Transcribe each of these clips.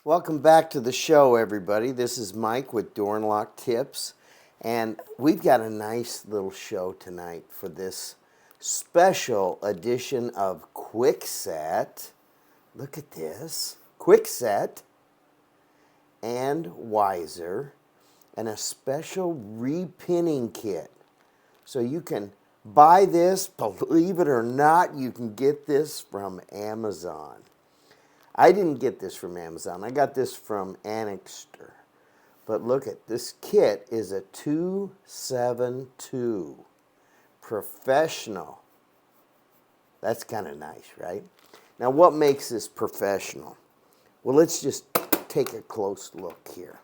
Welcome back to the show, everybody. This is Mike with Door and Lock Tips, and we've got a nice little show tonight for this special edition of Kwikset. Look at this. Kwikset and Wiser, and a special repinning kit. So you can buy this, believe it or not, you can get this from Amazon. I didn't get this from Amazon. I got this from Annixter. But look at this kit is a 272 professional. That's kind of nice, right? Now, what makes this professional? Well, let's just take a close look here.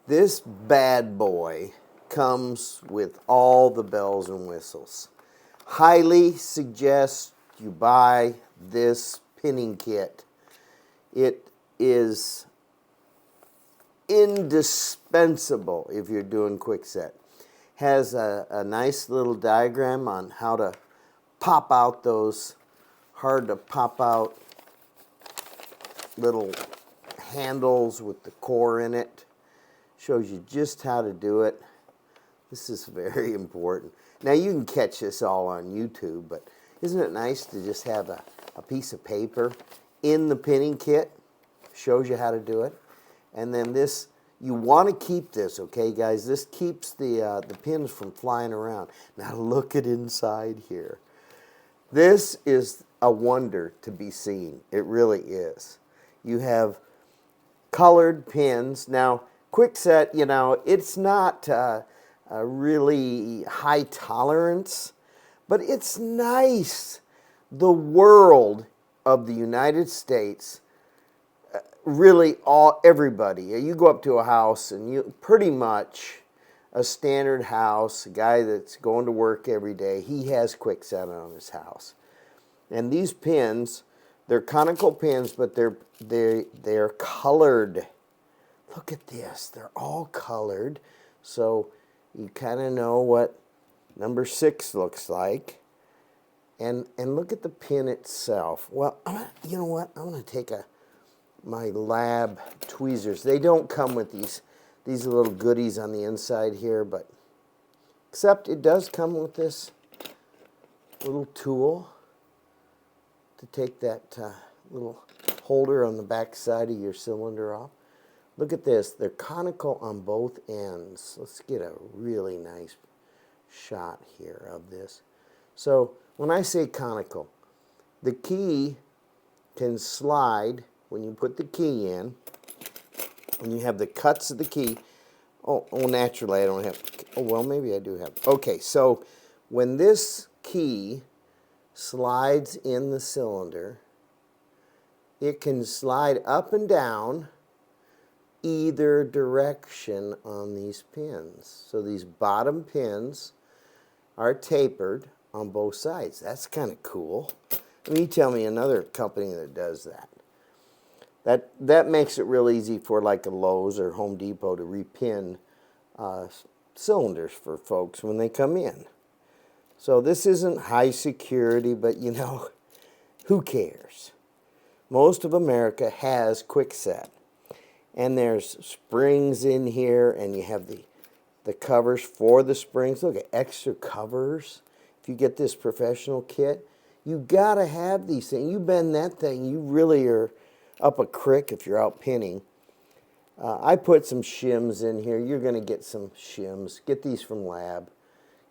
This bad boy comes with all the bells and whistles. Highly suggest you buy this pinning kit. It is indispensable if you're doing Kwikset. Has a nice little diagram on how to pop out those hard to pop out little handles with the core in it. Shows you just how to do it. This is very important. Now you can catch this all on YouTube, but isn't it nice to just have a piece of paper in the pinning kit? Shows you how to do it. And then this, you want to keep this, okay, guys? This keeps the pins from flying around. Now look at inside here. This is a wonder to be seen. It really is. You have colored pins. Now, Kwikset, you know, it's not a really high tolerance, but it's nice. The world of the United States, really everybody. You go up to a house and you pretty much a standard house, a guy that's going to work every day, he has Kwikset on his house. And these pins, they're conical pins, but they're colored. Look at this. They're all colored. So you kind of know what number 6 looks like. And look at the pin itself. Well, you know what? I'm going to take my lab tweezers. They don't come with these little goodies on the inside here, but except it does come with this little tool to take that little holder on the back side of your cylinder off. Look at this. They're conical on both ends. Let's get a really nice shot here of this. So when I say conical, the key can slide when you put the key in, when you have the cuts of the key. Oh, naturally I don't have, oh, well, maybe I do have. Okay, so when this key slides in the cylinder, it can slide up and down either direction on these pins. So these bottom pins are tapered on both sides. That's kind of cool. I mean, you tell me another company that does that. That makes it real easy for like a Lowe's or Home Depot to repin cylinders for folks when they come in. So this isn't high security, but you know, who cares? Most of America has Kwikset. And there's springs in here, and you have the covers for the springs. Look at extra covers. If you get this professional kit, you gotta have these things. You bend that thing, you really are up a creek if you're out pinning. I put some shims in here. You're gonna get some shims. Get these from Lab.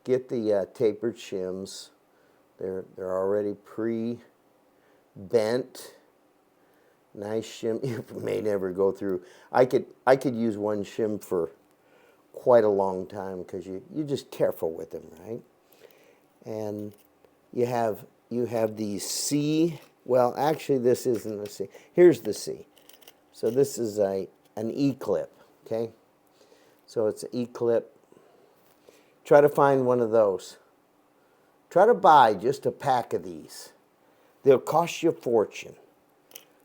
Get the tapered shims. They're already pre-bent. Nice shim. You may never go through. I could use one shim for quite a long time because you're just careful with them, right? And you have these C. Well, actually, this isn't the C. Here's the C. So this is an E-clip. Okay. So it's an E-clip. Try to find one of those. Try to buy just a pack of these. They'll cost you a fortune.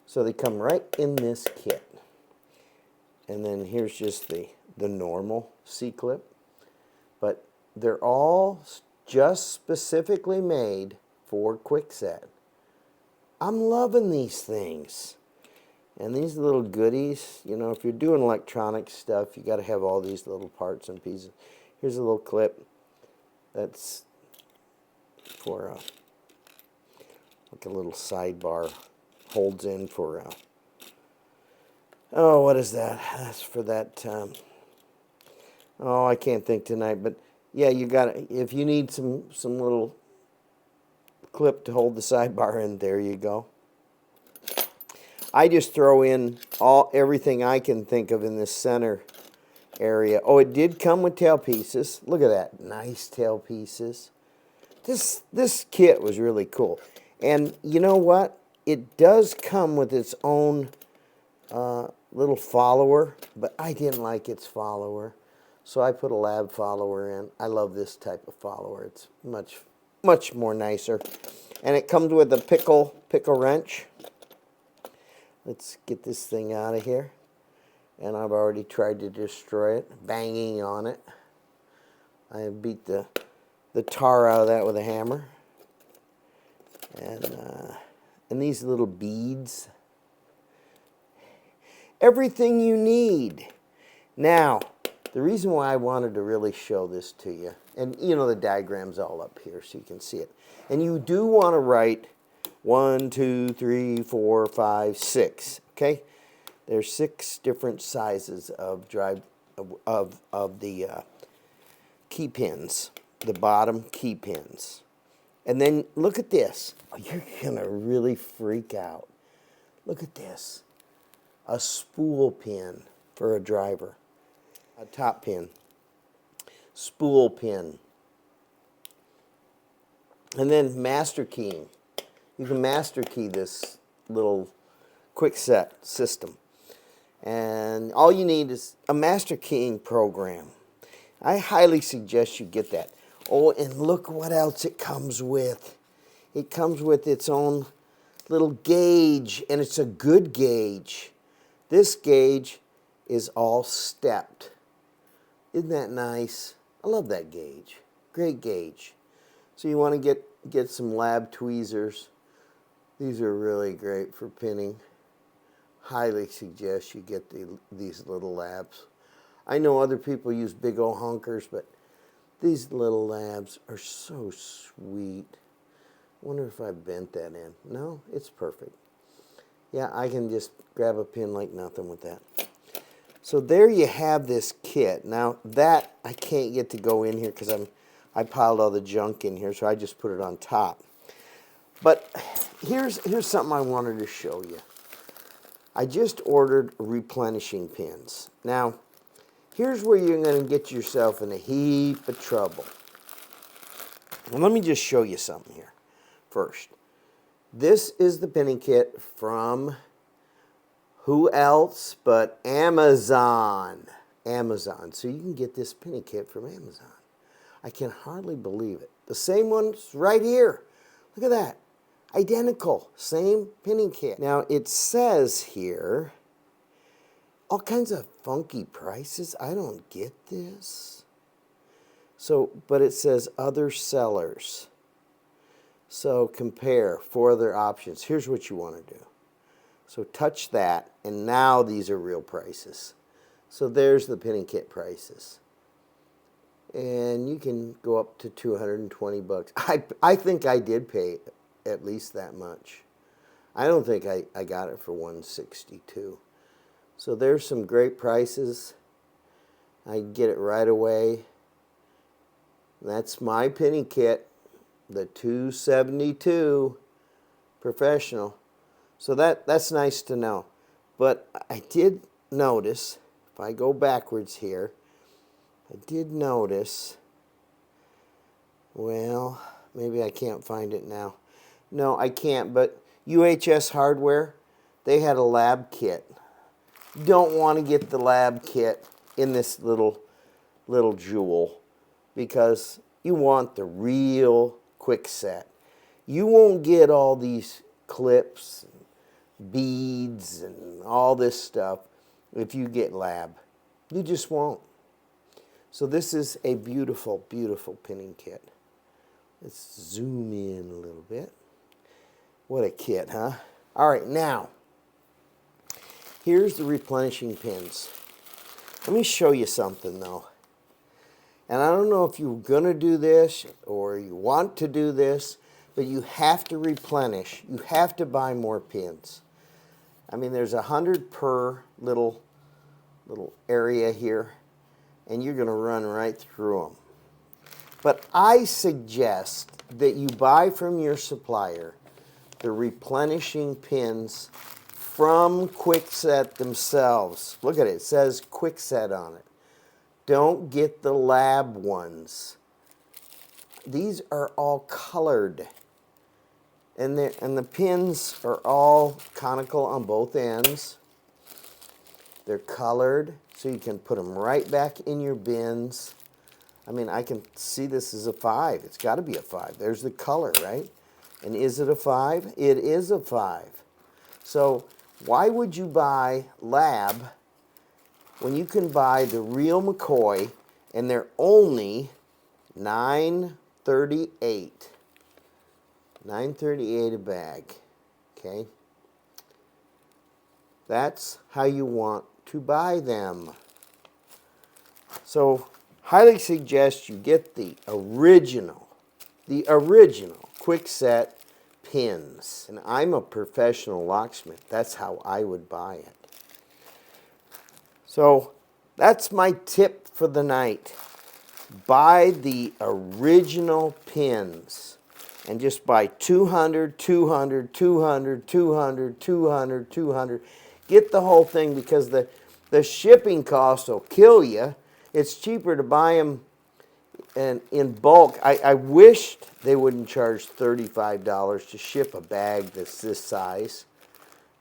So they come right in this kit. And then here's just the normal C-clip. But they're all just specifically made for Kwikset. I'm loving these things. And these little goodies, you know, if you're doing electronic stuff, you got to have all these little parts and pieces. Here's a little clip that's for like a little sidebar, holds in for oh, what is that? That's for that. Oh, I can't think tonight, but yeah, you got, if you need some little clip to hold the sidebar in, there you go. I just throw in everything I can think of in this center area. Oh, it did come with tail pieces. Look at that, nice tail pieces. This kit was really cool. And you know what? It does come with its own little follower, but I didn't like its follower, so I put a lab follower in. I love this type of follower. It's much more nicer. And it comes with a pickle wrench. Let's get this thing out of here. And I've already tried to destroy it, banging on it. I beat the tar out of that with a hammer. And these little beads. Everything you need. Now, the reason why I wanted to really show this to you, and you know the diagram's all up here so you can see it. And you do want to write 1, 2, 3, 4, 5, 6. Okay? There's 6 different sizes of the key pins, the bottom key pins. And then look at this. Oh, you're gonna really freak out. Look at this. A spool pin for a driver. A top pin. Spool pin. And then master keying. You can master key this little Kwikset system. And all you need is a master keying program. I highly suggest you get that. Oh, and look what else it comes with. It comes with its own little gauge, and it's a good gauge. This gauge is all stepped. Isn't that nice? I love that gauge. Great gauge. So you want to get some lab tweezers. These are really great for pinning. Highly suggest you get these little labs. I know other people use big old honkers, but these little labs are so sweet. I wonder if I bent that in. No, it's perfect. Yeah, I can just grab a pin like nothing with that. So there you have this kit. Now that I can't get to go in here because I piled all the junk in here, so I just put it on top. But here's something I wanted to show you. I just ordered replenishing pins. Now, here's where you're going to get yourself in a heap of trouble. Well, let me just show you something here first. This is the pinning kit from who else but Amazon. Amazon. So you can get this pinning kit from Amazon. I can hardly believe it. The same one's right here. Look at that. Identical. Same pinning kit. Now, it says here all kinds of funky prices. I don't get this. So, but it says other sellers. So compare 4 other options. Here's what you want to do. So touch that, and now these are real prices. So there's the pinning kit prices. And you can go up to 220 bucks. I think I did pay at least that much. I don't think I got it for 162. So there's some great prices. I get it right away. That's my pinning kit, the 272 professional. So that's nice to know. But I did notice, if I go backwards here, I did notice, well, maybe I can't find it now. No, I can't, but UHS Hardware, they had a lab kit. You don't want to get the lab kit in this little jewel because you want the real Kwikset. You won't get all these clips, beads, and all this stuff if you get lab. You just won't. So this is a beautiful, beautiful pinning kit. Let's zoom in a little bit. What a kit, huh? All right, now, Here's the replenishing pins. Let me show you something though. And I don't know if you're going to do this or you want to do this, but you have to replenish. You have to buy more pins. I mean, there's 100 per little area here, and you're going to run right through them. But I suggest that you buy from your supplier the replenishing pins from Kwikset themselves. Look at it. It says Kwikset on it. Don't get the lab ones. These are all colored. And the pins are all conical on both ends. They're colored, so you can put them right back in your bins. I mean, I can see this is a 5. It's got to be a 5. There's the color, right? And is it a 5? It is a 5. So why would you buy lab when you can buy the real McCoy and they're only $9.38? $9.38 a bag, okay? That's how you want to buy them. So, highly suggest you get the original Kwikset pins. And I'm a professional locksmith. That's how I would buy it. So, that's my tip for the night. Buy the original pins. And just buy 200, 200, 200, 200, 200, 200. Get the whole thing because the shipping cost will kill you. It's cheaper to buy them in bulk. I wished they wouldn't charge $35 to ship a bag that's this size.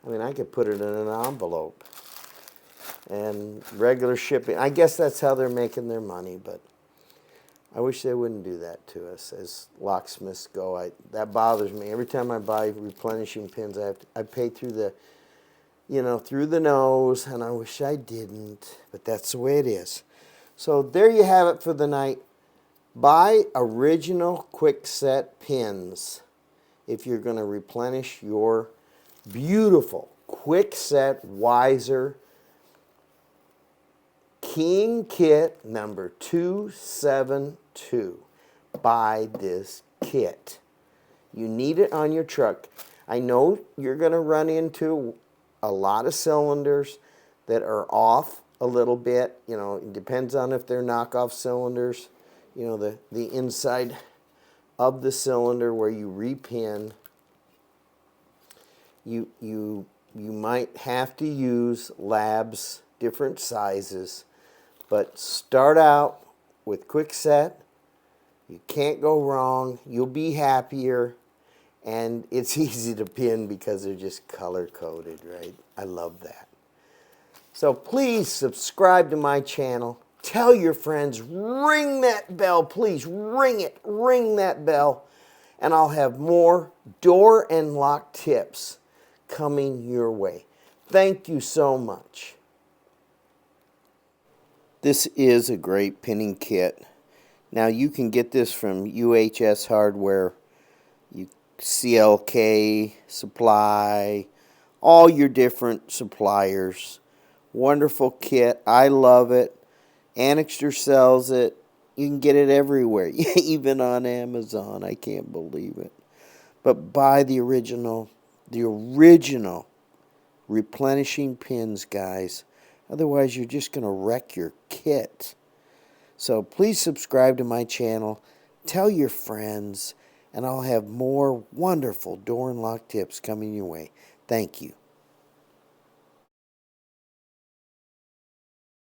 I mean, I could put it in an envelope. And regular shipping, I guess that's how they're making their money, but I wish they wouldn't do that to us as locksmiths go. That bothers me. Every time I buy replenishing pins, I pay through the, through the nose, and I wish I didn't, but that's the way it is. So there you have it for the night. Buy original Kwikset pins if you're going to replenish your beautiful Kwikset Wiser King Kit number 272. Buy this kit. You need it on your truck. I know you're going to run into a lot of cylinders that are off a little bit. It depends on if they're knockoff cylinders. The inside of the cylinder where you repin. You might have to use labs, different sizes. But start out with Kwikset. You can't go wrong. You'll be happier. And it's easy to pin because they're just color-coded, right? I love that. So please subscribe to my channel. Tell your friends. Ring that bell. Please ring it. Ring that bell. And I'll have more door and lock tips coming your way. Thank you so much. This is a great pinning kit. Now you can get this from UHS Hardware, CLK Supply, all your different suppliers. Wonderful kit. I love it. Annixter sells it. You can get it everywhere, even on Amazon. I can't believe it. But buy the original replenishing pins, guys. Otherwise, you're just going to wreck your kit. So please subscribe to my channel. Tell your friends. And I'll have more wonderful door and lock tips coming your way. Thank you.